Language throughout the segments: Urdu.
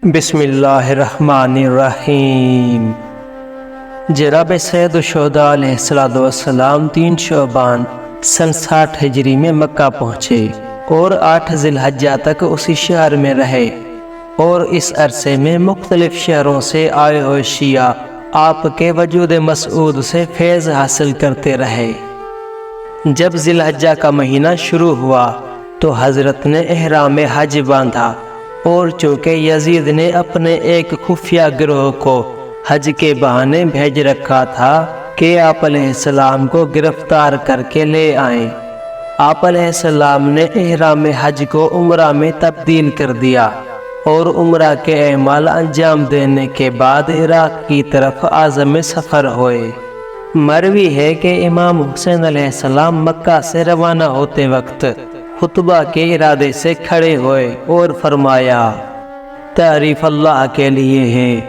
بسم اللہ الرحمن الرحیم۔ جناب سید الشہداء علیہ السلام 3 شعبان سن 60 ہجری میں مکہ پہنچے اور 8 ذی الحجہ تک اسی شہر میں رہے، اور اس عرصے میں مختلف شہروں سے آئے ہوئے شیعہ آپ کے وجود مسعود سے فیض حاصل کرتے رہے۔ جب ذی الحجہ کا مہینہ شروع ہوا تو حضرت نے احرام حج باندھا، اور چونکہ یزید نے اپنے ایک خفیہ گروہ کو حج کے بہانے بھیج رکھا تھا کہ آپ علیہ السلام کو گرفتار کر کے لے آئیں، آپ علیہ السلام نے احرام حج کو عمرہ میں تبدیل کر دیا اور عمرہ کے اعمال انجام دینے کے بعد عراق کی طرف عازم سفر ہوئے۔ مروی ہے کہ امام حسین علیہ السلام مکہ سے روانہ ہوتے وقت خطبہ کے ارادے سے کھڑے ہوئے اور فرمایا، تعریف اللہ کے لیے ہے،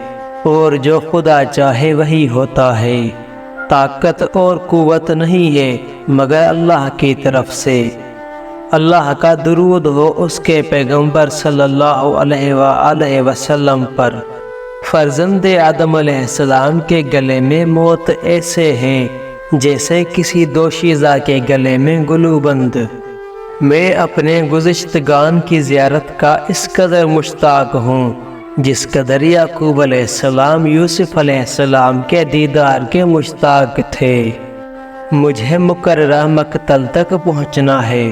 اور جو خدا چاہے وہی ہوتا ہے، طاقت اور قوت نہیں ہے مگر اللہ کی طرف سے۔ اللہ کا درود ہو اس کے پیغمبر صلی اللہ علیہ وآلہ وسلم پر۔ فرزند آدم علیہ السلام کے گلے میں موت ایسے ہے جیسے کسی دوشیزہ کے گلے میں گلوبند۔ میں اپنے گزشتگان کی زیارت کا اس قدر مشتاق ہوں جس قدر یعقوب علیہ السلام یوسف علیہ السلام کے دیدار کے مشتاق تھے۔ مجھے مقررہ مقتل تک پہنچنا ہے۔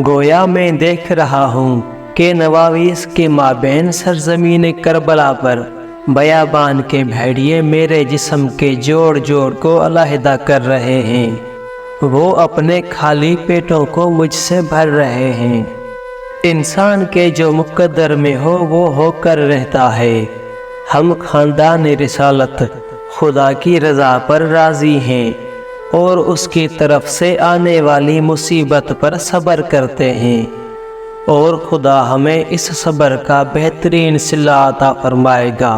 گویا میں دیکھ رہا ہوں کہ نواویس کے مابین سرزمین کربلا پر بیابان کے بھیڑیے میرے جسم کے جوڑ جوڑ کو علیحدہ کر رہے ہیں، وہ اپنے خالی پیٹوں کو مجھ سے بھر رہے ہیں۔ انسان کے جو مقدر میں ہو وہ ہو کر رہتا ہے۔ ہم خاندان رسالت خدا کی رضا پر راضی ہیں اور اس کی طرف سے آنے والی مصیبت پر صبر کرتے ہیں، اور خدا ہمیں اس صبر کا بہترین صلہ عطا فرمائے گا۔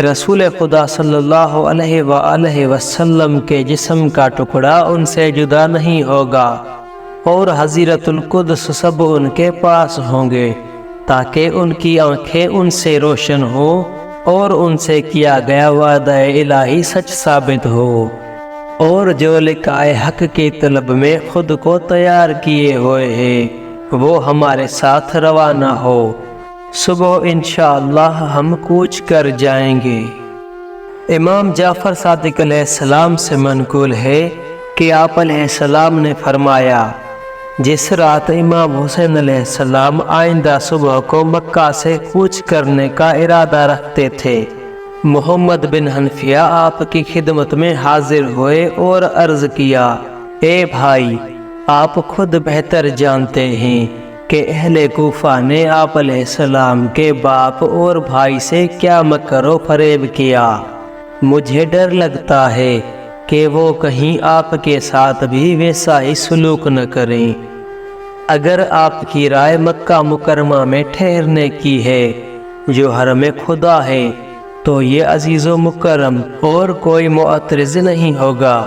رسول خدا صلی اللہ علیہ وآلہ وسلم کے جسم کا ٹکڑا ان سے جدا نہیں ہوگا، اور حضرت القدس سب ان کے پاس ہوں گے تاکہ ان کی آنکھیں ان سے روشن ہوں اور ان سے کیا گیا وعدہ الہی سچ ثابت ہو، اور جو لقائے حق کی طلب میں خود کو تیار کیے ہوئے ہیں وہ ہمارے ساتھ روانہ ہو۔ صبح انشاءاللہ ہم کوچ کر جائیں گے۔ امام جعفر صادق علیہ السلام سے منقول ہے کہ آپ علیہ السلام نے فرمایا، جس رات امام حسین علیہ السلام آئندہ صبح کو مکہ سے کوچ کرنے کا ارادہ رکھتے تھے، محمد بن حنفیہ آپ کی خدمت میں حاضر ہوئے اور عرض کیا، اے بھائی، آپ خود بہتر جانتے ہیں کہ اہل کوفہ نے آپ علیہ السلام کے باپ اور بھائی سے کیا مکر و فریب کیا۔ مجھے ڈر لگتا ہے کہ وہ کہیں آپ کے ساتھ بھی ویسا ہی سلوک نہ کریں۔ اگر آپ کی رائے مکہ مکرمہ میں ٹھہرنے کی ہے جو حرم خدا ہے تو یہ عزیز و مکرم اور کوئی معترض نہیں ہوگا۔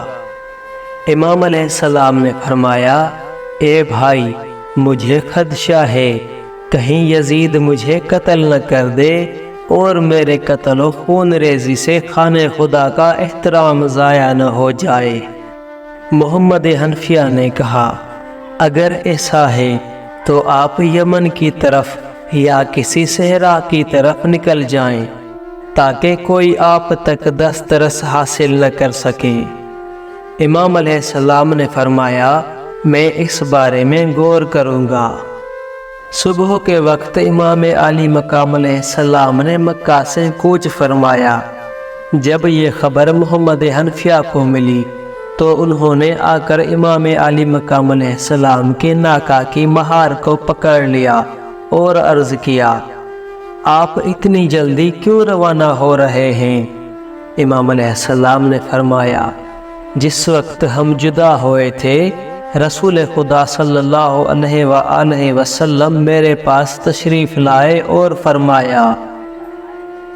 امام علیہ السلام نے فرمایا، اے بھائی، مجھے خدشہ ہے کہیں یزید مجھے قتل نہ کر دے اور میرے قتل و خون ریزی سے خانہ خدا کا احترام ضائع نہ ہو جائے۔ محمد حنفیہ نے کہا، اگر ایسا ہے تو آپ یمن کی طرف یا کسی صحرا کی طرف نکل جائیں تاکہ کوئی آپ تک دسترس حاصل نہ کر سکے۔ امام علیہ السلام نے فرمایا، میں اس بارے میں غور کروں گا۔ صبح کے وقت امام عالی مقام علیہ السلام نے مکہ سے کوچ فرمایا۔ جب یہ خبر محمد حنفیہ کو ملی تو انہوں نے آ کر امام عالی مقام علیہ السلام کے ناکا کی مہار کو پکڑ لیا اور عرض کیا، آپ اتنی جلدی کیوں روانہ ہو رہے ہیں؟ امام علیہ السلام نے فرمایا، جس وقت ہم جدا ہوئے تھے رسول خدا صلی اللہ علیہ وآلہ وسلم میرے پاس تشریف لائے اور فرمایا،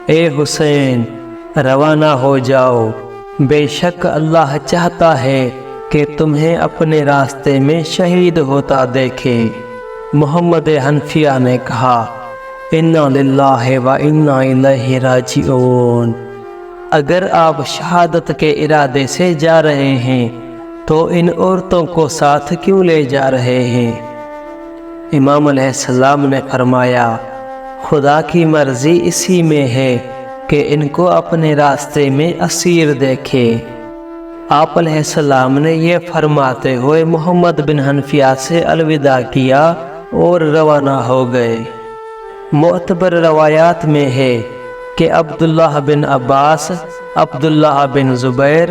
اے حسین، روانہ ہو جاؤ، بے شک اللہ چاہتا ہے کہ تمہیں اپنے راستے میں شہید ہوتا دیکھے۔ محمد حنفیہ نے کہا، انا للہ و انا الیہ راجعون۔ اگر آپ شہادت کے ارادے سے جا رہے ہیں تو ان عورتوں کو ساتھ کیوں لے جا رہے ہیں؟ امام علیہ السلام نے فرمایا، خدا کی مرضی اسی میں ہے کہ ان کو اپنے راستے میں اسیر دیکھے۔ آپ علیہ السلام نے یہ فرماتے ہوئے محمد بن حنفیہ سے الوداع کیا اور روانہ ہو گئے۔ معتبر روایات میں ہے کہ عبداللہ بن عباس، عبداللہ بن زبیر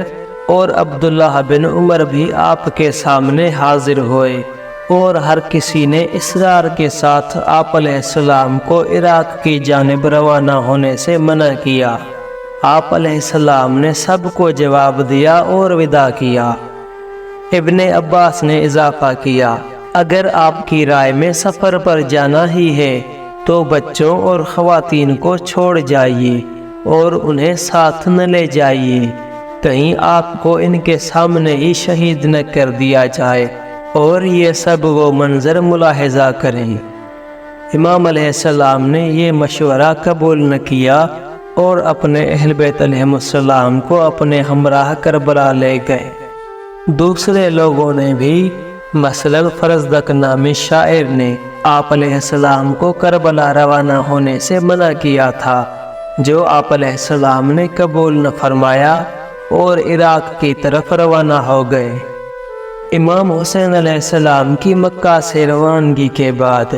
اور عبداللہ بن عمر بھی آپ کے سامنے حاضر ہوئے اور ہر کسی نے اصرار کے ساتھ آپ علیہ السلام کو عراق کی جانب روانہ ہونے سے منع کیا۔ آپ علیہ السلام نے سب کو جواب دیا اور وداع کیا۔ ابن عباس نے اضافہ کیا، اگر آپ کی رائے میں سفر پر جانا ہی ہے تو بچوں اور خواتین کو چھوڑ جائیے اور انہیں ساتھ نہ لے جائیے، کہیں آپ کو ان کے سامنے ہی شہید نہ کر دیا جائے اور یہ سب وہ منظر ملاحظہ کریں۔ امام علیہ السلام نے یہ مشورہ قبول نہ کیا اور اپنے اہل بیت علیہ السلام کو اپنے ہمراہ کربلا لے گئے۔ دوسرے لوگوں نے بھی، مثلا فرزدق نامی شاعر نے آپ علیہ السلام کو کربلا روانہ ہونے سے منع کیا تھا، جو آپ علیہ السلام نے قبول نہ فرمایا اور عراق کی طرف روانہ ہو گئے۔ امام حسین علیہ السلام کی مکہ سے روانگی کے بعد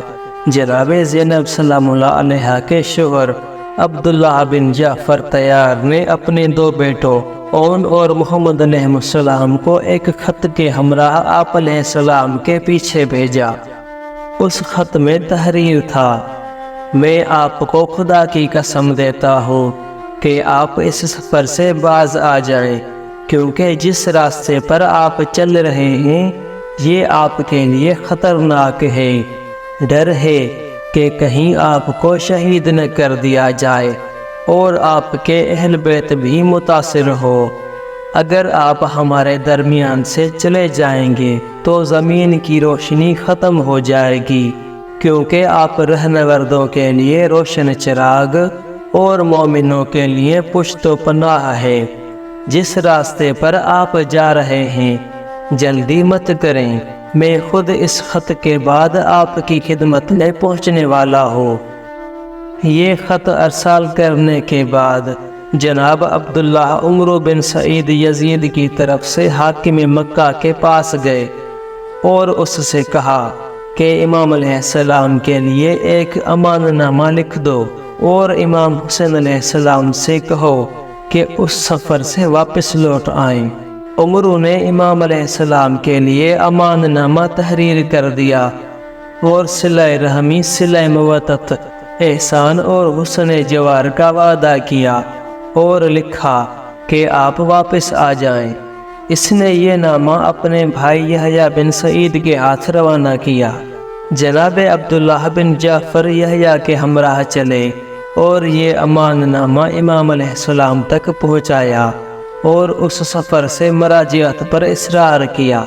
جناب زینب سلام اللہ علیہ کے شوہر عبداللہ بن جعفر طیار نے اپنے دو بیٹوں اون اور محمد علیہ السلام کو ایک خط کے ہمراہ آپ علیہ السلام کے پیچھے بھیجا۔ اس خط میں تحریر تھا، میں آپ کو خدا کی قسم دیتا ہوں کہ آپ اس سفر سے باز آ جائیں، کیونکہ جس راستے پر آپ چل رہے ہیں یہ آپ کے لیے خطرناک ہے۔ ڈر ہے کہ کہیں آپ کو شہید نہ کر دیا جائے اور آپ کے اہل بیت بھی متاثر ہو۔ اگر آپ ہمارے درمیان سے چلے جائیں گے تو زمین کی روشنی ختم ہو جائے گی، کیونکہ آپ رہنوردوں کے لیے روشن چراغ اور مومنوں کے لیے پشت و پناہ ہے۔ جس راستے پر آپ جا رہے ہیں جلدی مت کریں، میں خود اس خط کے بعد آپ کی خدمت میں پہنچنے والا ہوں۔ یہ خط ارسال کرنے کے بعد جناب عبداللہ عمرو بن سعید یزید کی طرف سے حاکم مکہ کے پاس گئے اور اس سے کہا کہ امام علیہ السلام کے لیے ایک امان نامہ لکھ دو اور امام حسین علیہ السلام سے کہو کہ اس سفر سے واپس لوٹ آئیں۔ عمرو نے امام علیہ السلام کے لیے امان نامہ تحریر کر دیا اور صلہ رحمی، صلہ مودت، احسان اور حسن جوار کا وعدہ کیا اور لکھا کہ آپ واپس آ جائیں۔ اس نے یہ نامہ اپنے بھائی یحییٰ بن سعید کے ہاتھ روانہ کیا۔ جناب عبداللہ بن جعفر یحییٰ کے ہمراہ چلے اور یہ امان نامہ امام علیہ السلام تک پہنچایا اور اس سفر سے مراجعت پر اصرار کیا۔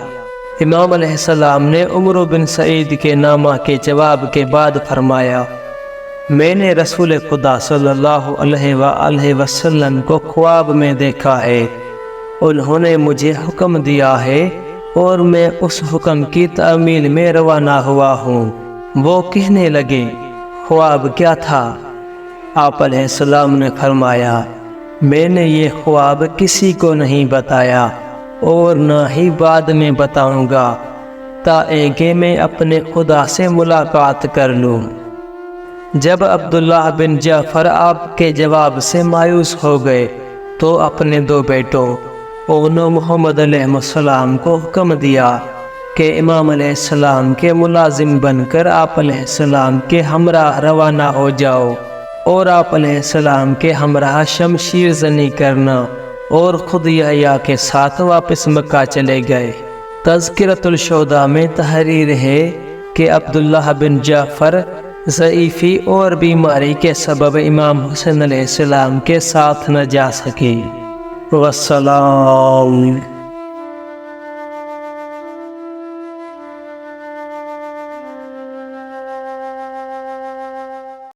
امام علیہ السلام نے عمرو بن سعید کے نامہ کے جواب کے بعد فرمایا، میں نے رسول خدا صلی اللہ علیہ وآلہ وسلم کو خواب میں دیکھا ہے، انہوں نے مجھے حکم دیا ہے اور میں اس حکم کی تعمیل میں روانہ ہوا ہوں۔ وہ کہنے لگے، خواب کیا تھا؟ آپ علیہ السلام نے فرمایا، میں نے یہ خواب کسی کو نہیں بتایا اور نہ ہی بعد میں بتاؤں گا تاکہ میں اپنے خدا سے ملاقات کر لوں۔ جب عبداللہ بن جعفر آپ کے جواب سے مایوس ہو گئے تو اپنے دو بیٹوں اون و محمد علیہ السلام کو حکم دیا کہ امام علیہ السلام کے ملازم بن کر آپ علیہ السلام کے ہمراہ روانہ ہو جاؤ اور آپ علیہ السلام کے ہمراہ شمشیر زنی کرنا، اور خود یحییٰ کے ساتھ واپس مکہ چلے گئے۔ تذکرۃ الشہداء میں تحریر ہے کہ عبداللہ بن جعفر ضعیفی اور بیماری کے سبب امام حسین علیہ السلام کے ساتھ نہ جا سکے۔ والسلام۔